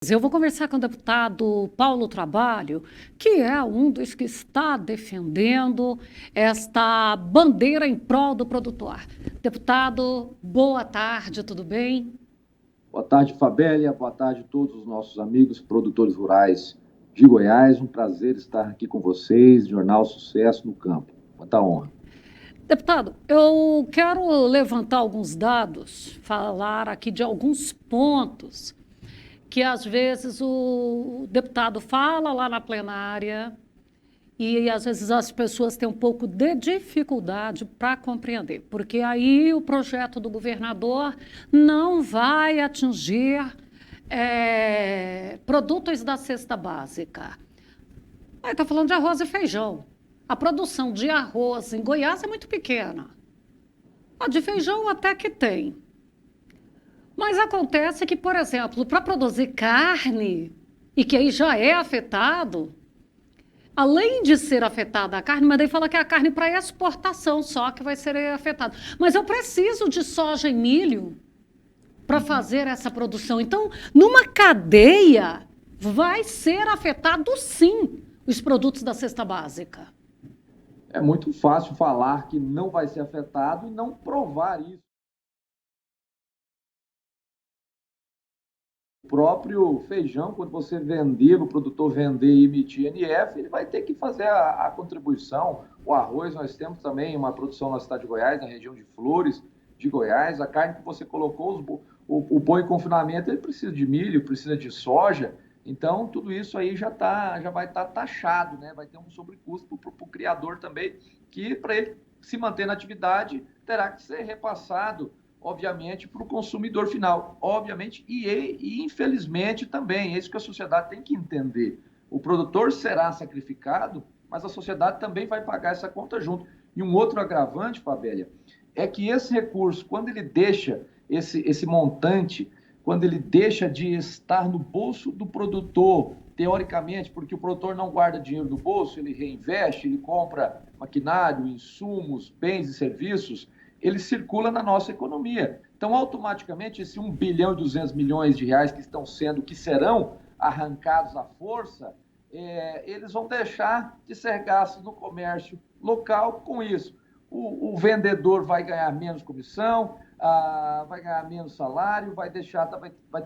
Eu vou conversar com o deputado Paulo Trabalho, que é um dos que está defendendo esta bandeira em prol do produtor. Deputado, boa tarde, tudo bem? Boa tarde, Fabélia. Boa tarde a todos os nossos amigos produtores rurais de Goiás. Um prazer estar aqui com vocês, Jornal Sucesso no Campo. Muita honra. Deputado, eu quero levantar alguns dados, falar aqui de alguns pontos que às vezes o deputado fala lá na plenária e às vezes as pessoas têm um pouco de dificuldade para compreender, porque aí o projeto do governador não vai atingir produtos da cesta básica. Aí está falando de arroz e feijão. A produção de arroz em Goiás é muito pequena. A de feijão até que tem. Mas acontece que, por exemplo, para produzir carne, e que aí já é afetado, além de ser afetada a carne, mas daí fala que é a carne para exportação só que vai ser afetada. Mas eu preciso de soja e milho para fazer essa produção. Então, numa cadeia, vai ser afetado sim os produtos da cesta básica. É muito fácil falar que não vai ser afetado e não provar isso. O próprio feijão, quando você vender, o produtor vender e emitir INF, ele vai ter que fazer a contribuição. O arroz, nós temos também uma produção na cidade de Goiás, na região de Flores de Goiás. A carne que você colocou, o boi em confinamento, ele precisa de milho, precisa de soja. Então, tudo isso aí já vai estar taxado, né? Vai ter um sobrecusto para o criador também, que para ele se manter na atividade, terá que ser repassado, obviamente, para o consumidor final, obviamente, e infelizmente também, é isso que a sociedade tem que entender. O produtor será sacrificado, mas a sociedade também vai pagar essa conta junto. E um outro agravante, Fabélia, é que esse recurso, quando ele deixa esse montante, quando ele deixa de estar no bolso do produtor, teoricamente, porque o produtor não guarda dinheiro no bolso, ele reinveste, ele compra maquinário, insumos, bens e serviços, ele circula na nossa economia. Então, automaticamente, esse 1 bilhão e 200 milhões de reais que serão arrancados à força, eles vão deixar de ser gastos no comércio local com isso. O vendedor vai ganhar menos comissão, vai ganhar menos salário, vai ter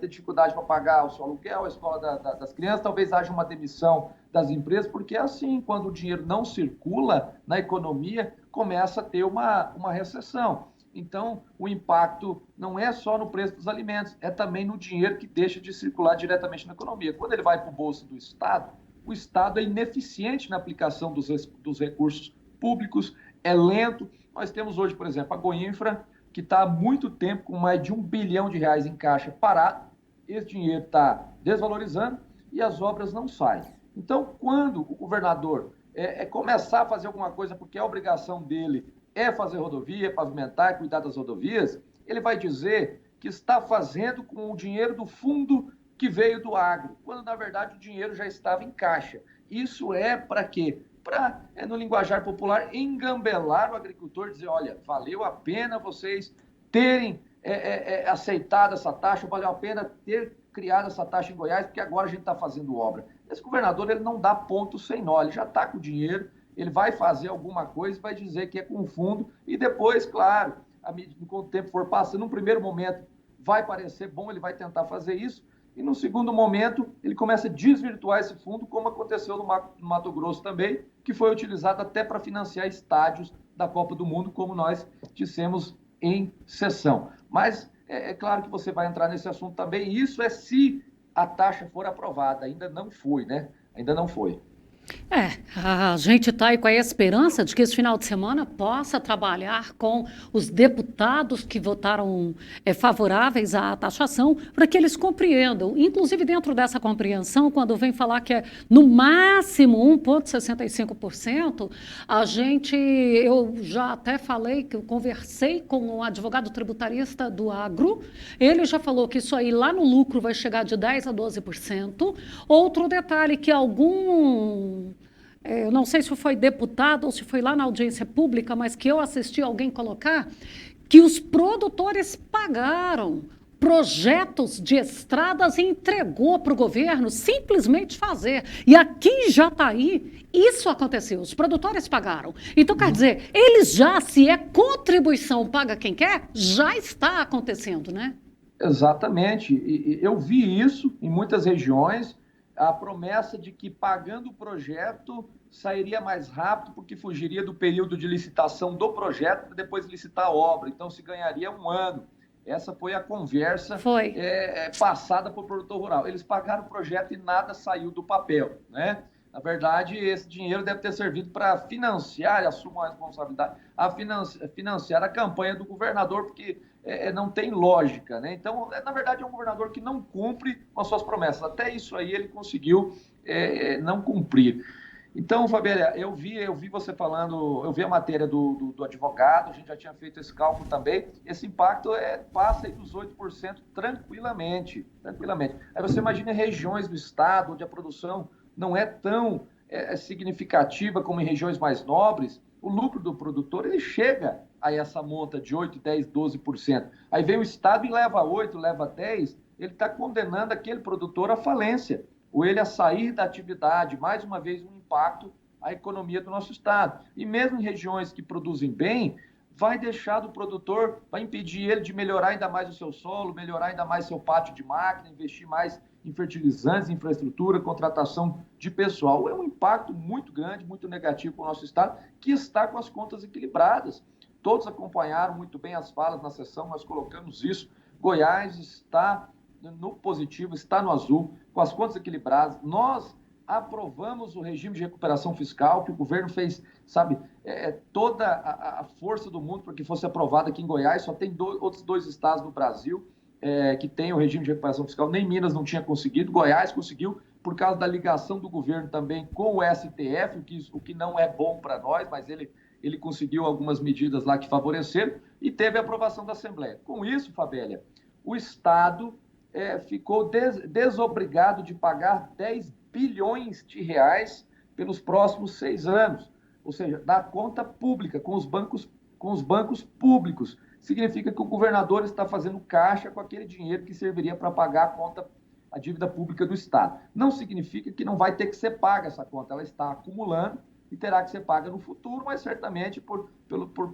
dificuldade para pagar o seu aluguel, a escola das crianças, talvez haja uma demissão das empresas, porque é assim, quando o dinheiro não circula na economia, começa a ter uma recessão. Então, o impacto não é só no preço dos alimentos, é também no dinheiro que deixa de circular diretamente na economia. Quando ele vai para o bolso do Estado, o Estado é ineficiente na aplicação dos recursos públicos, é lento. Nós temos hoje, por exemplo, a Goinfra, que está há muito tempo com mais de 1 bilhão de reais em caixa parado, esse dinheiro está desvalorizando e as obras não saem. Então, quando o governador começar a fazer alguma coisa, porque a obrigação dele é fazer rodovia, pavimentar, cuidar das rodovias, ele vai dizer que está fazendo com o dinheiro do fundo que veio do agro, quando na verdade o dinheiro já estava em caixa. Isso é para quê? Para, no linguajar popular, engambelar o agricultor, dizer, olha, valeu a pena vocês terem aceitado essa taxa, valeu a pena ter criado essa taxa em Goiás, porque agora a gente está fazendo obra. Esse governador, ele não dá ponto sem nó, ele já está com o dinheiro, ele vai fazer alguma coisa, vai dizer que é com o fundo, e depois, claro, enquanto o tempo for passando, num primeiro momento vai parecer bom, ele vai tentar fazer isso, e no segundo momento ele começa a desvirtuar esse fundo, como aconteceu no Mato Grosso também, que foi utilizado até para financiar estádios da Copa do Mundo, como nós dissemos em sessão. Mas é claro que você vai entrar nesse assunto também, e isso é se a taxa for aprovada, ainda não foi, né? Ainda não foi. A gente está aí com a esperança de que esse final de semana possa trabalhar com os deputados que votaram favoráveis à taxação, para que eles compreendam. Inclusive, dentro dessa compreensão, quando vem falar que é no máximo 1,65%, eu já até falei que eu conversei com um advogado tributarista do agro, ele já falou que isso aí lá no lucro vai chegar de 10% a 12%. Outro detalhe, que eu não sei se foi deputado ou se foi lá na audiência pública, mas que eu assisti alguém colocar, que os produtores pagaram projetos de estradas e entregou para o governo simplesmente fazer. E aqui em Jataí, isso aconteceu, os produtores pagaram. Então, quer dizer, eles já, se é contribuição paga quem quer, já está acontecendo, né? Exatamente. E eu vi isso em muitas regiões, a promessa de que pagando o projeto sairia mais rápido, porque fugiria do período de licitação do projeto para depois licitar a obra. Então, se ganharia um ano. Essa foi a conversa passada para o produtor rural. Eles pagaram o projeto e nada saiu do papel, né? Na verdade, esse dinheiro deve ter servido para financiar, e assumo a responsabilidade, financiar a campanha do governador, porque não tem lógica, né? Então, na verdade, é um governador que não cumpre com as suas promessas. Até isso aí ele conseguiu não cumprir. Então, Fabíola, eu vi você falando, eu vi a matéria do advogado, a gente já tinha feito esse cálculo também, esse impacto passa aí dos 8% tranquilamente. Aí você imagina regiões do estado onde a produção não é tão significativa como em regiões mais nobres, o lucro do produtor ele chega a essa monta de 8, 10, 12%. Aí vem o estado e leva 8, leva 10, ele está condenando aquele produtor à falência, ou ele a sair da atividade, mais uma vez um impacto à economia do nosso estado. E mesmo em regiões que produzem bem, vai deixar do produtor, vai impedir ele de melhorar ainda mais o seu solo, melhorar ainda mais seu pátio de máquina, investir mais em fertilizantes, infraestrutura, contratação de pessoal. É um impacto muito grande, muito negativo para o nosso estado, que está com as contas equilibradas. Todos acompanharam muito bem as falas na sessão, nós colocamos isso. Goiás está no positivo, está no azul, com as contas equilibradas. Nós aprovamos o regime de recuperação fiscal, que o governo fez, sabe, toda a força do mundo para que fosse aprovado aqui em Goiás. Só tem outros 2 estados no Brasil que tem o regime de recuperação fiscal, nem Minas não tinha conseguido, Goiás conseguiu, por causa da ligação do governo também com o STF, o que não é bom para nós, mas ele conseguiu algumas medidas lá que favoreceram e teve a aprovação da Assembleia. Com isso, Fabélia, o Estado ficou desobrigado de pagar 10 bilhões de reais pelos próximos 6 anos, ou seja, da conta pública, com os bancos públicos. Significa que o governador está fazendo caixa com aquele dinheiro que serviria para pagar a dívida pública do Estado. Não significa que não vai ter que ser paga essa conta, ela está acumulando e terá que ser paga no futuro, mas certamente por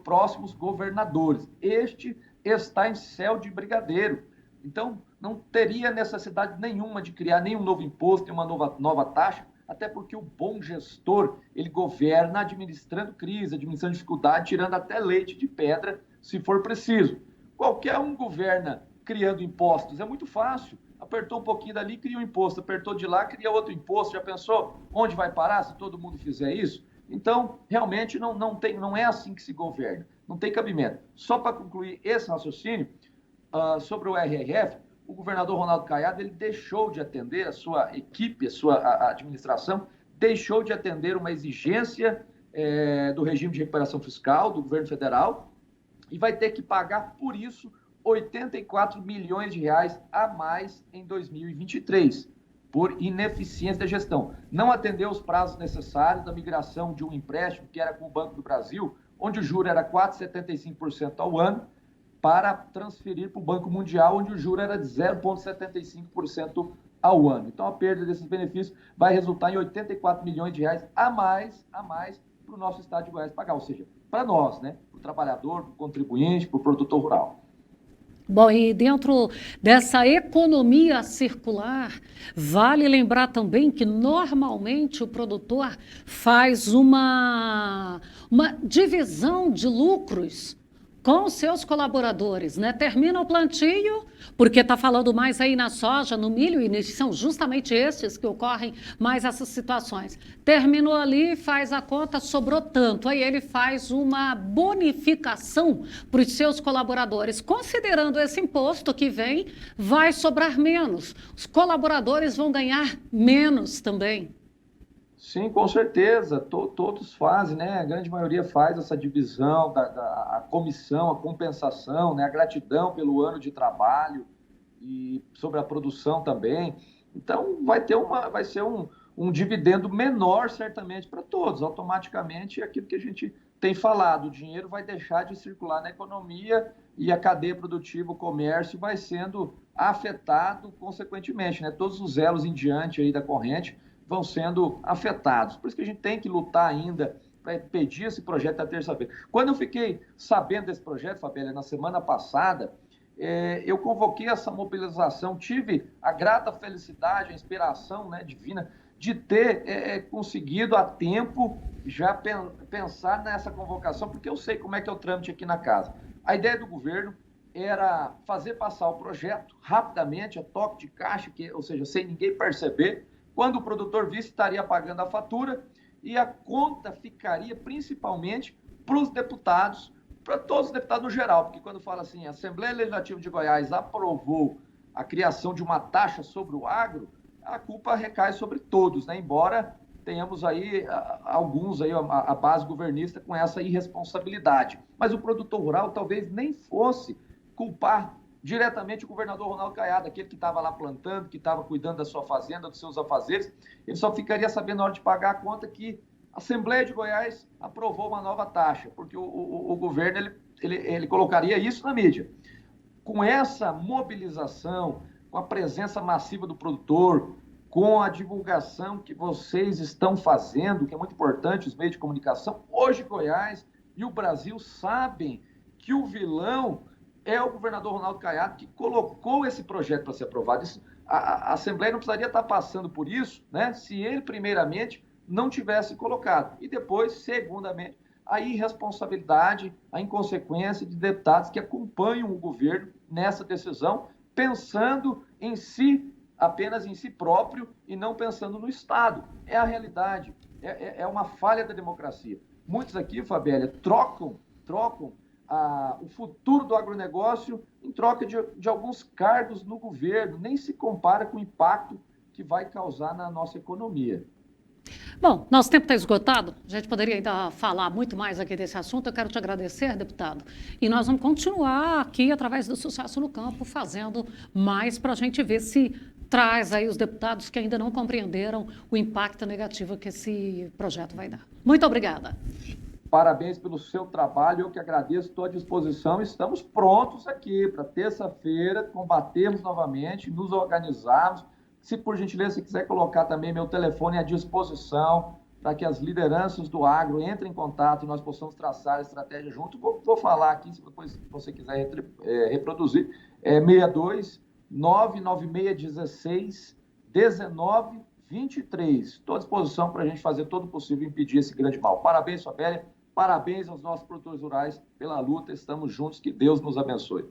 próximos governadores. Este está em céu de brigadeiro. Então, não teria necessidade nenhuma de criar nenhum novo imposto, nenhuma nova taxa, até porque o bom gestor, ele governa administrando crise, administrando dificuldade, tirando até leite de pedra, se for preciso. Qualquer um governa criando impostos, é muito fácil. Apertou um pouquinho dali, cria um imposto, apertou de lá, cria outro imposto. Já pensou onde vai parar se todo mundo fizer isso? Então, realmente, não é assim que se governa, não tem cabimento. Só para concluir esse raciocínio, sobre o RRF, o governador Ronaldo Caiado ele deixou de atender, a sua equipe, a administração, deixou de atender uma exigência do regime de recuperação fiscal do governo federal e vai ter que pagar, por isso, 84 milhões de reais a mais em 2023, por ineficiência da gestão. Não atendeu os prazos necessários da migração de um empréstimo que era com o Banco do Brasil, onde o juro era 4,75% ao ano, para transferir para o Banco Mundial, onde o juro era de 0,75% ao ano. Então, a perda desses benefícios vai resultar em 84 milhões de reais a mais para o nosso estado de Goiás pagar, ou seja, para nós, né? Para o trabalhador, para o contribuinte, para o produtor rural. Bom, e dentro dessa economia circular, vale lembrar também que normalmente o produtor faz uma divisão de lucros com seus colaboradores, né? Termina o plantio, porque está falando mais aí na soja, no milho, e são justamente estes que ocorrem mais essas situações. Terminou ali, faz a conta, sobrou tanto, aí ele faz uma bonificação para os seus colaboradores. Considerando esse imposto que vem, vai sobrar menos. Os colaboradores vão ganhar menos também. Sim, com certeza, todos fazem, né? A grande maioria faz essa divisão a comissão, a compensação, né? A gratidão pelo ano de trabalho e sobre a produção também. Então, vai ser um dividendo menor, certamente, para todos. Automaticamente, é aquilo que a gente tem falado, o dinheiro vai deixar de circular na economia e a cadeia produtiva, o comércio, vai sendo afetado consequentemente, né? Todos os elos em diante aí da corrente vão sendo afetados. Por isso que a gente tem que lutar ainda para pedir esse projeto da terça-feira. Quando eu fiquei sabendo desse projeto, Fabíola, na semana passada, eu convoquei essa mobilização, tive a grata felicidade, a inspiração, né, divina de ter conseguido a tempo já pensar nessa convocação, porque eu sei como é que é o trâmite aqui na casa. A ideia do governo era fazer passar o projeto rapidamente, a toque de caixa, ou seja, sem ninguém perceber. Quando o produtor visse, estaria pagando a fatura e a conta ficaria principalmente para os deputados, para todos os deputados no geral, porque quando fala assim, a Assembleia Legislativa de Goiás aprovou a criação de uma taxa sobre o agro, a culpa recai sobre todos, né? Embora tenhamos aí alguns, aí, a base governista com essa irresponsabilidade. Mas o produtor rural talvez nem fosse culpar diretamente o governador Ronaldo Caiado, aquele que estava lá plantando, que estava cuidando da sua fazenda, dos seus afazeres. Ele só ficaria sabendo na hora de pagar a conta que a Assembleia de Goiás aprovou uma nova taxa, porque o governo ele colocaria isso na mídia. Com essa mobilização, com a presença massiva do produtor, com a divulgação que vocês estão fazendo, que é muito importante, os meios de comunicação, hoje Goiás e o Brasil sabem que o vilão é o governador Ronaldo Caiado, que colocou esse projeto para ser aprovado. A Assembleia não precisaria estar passando por isso, né, se ele, primeiramente, não tivesse colocado. E depois, segundamente, a irresponsabilidade, a inconsequência de deputados que acompanham o governo nessa decisão, pensando em si, apenas em si próprio e não pensando no Estado. É a realidade, é uma falha da democracia. Muitos aqui, Fabélia, trocam o futuro do agronegócio em troca de alguns cargos no governo, nem se compara com o impacto que vai causar na nossa economia. Bom, nosso tempo está esgotado, a gente poderia ainda falar muito mais aqui desse assunto. Eu quero te agradecer, deputado, e nós vamos continuar aqui, através do Sucesso no Campo, fazendo mais para a gente ver se traz aí os deputados que ainda não compreenderam o impacto negativo que esse projeto vai dar. Muito obrigada. Parabéns pelo seu trabalho, eu que agradeço, estou à disposição. Estamos prontos aqui para terça-feira combatermos novamente, nos organizarmos. Se por gentileza você quiser colocar também meu telefone à disposição para que as lideranças do agro entrem em contato e nós possamos traçar a estratégia junto. Vou falar aqui, se depois você quiser reproduzir, 62 99616 1923. Estou à disposição para a gente fazer todo o possível e impedir esse grande mal. Parabéns, Fabélia. Parabéns aos nossos produtores rurais pela luta. Estamos juntos. Que Deus nos abençoe.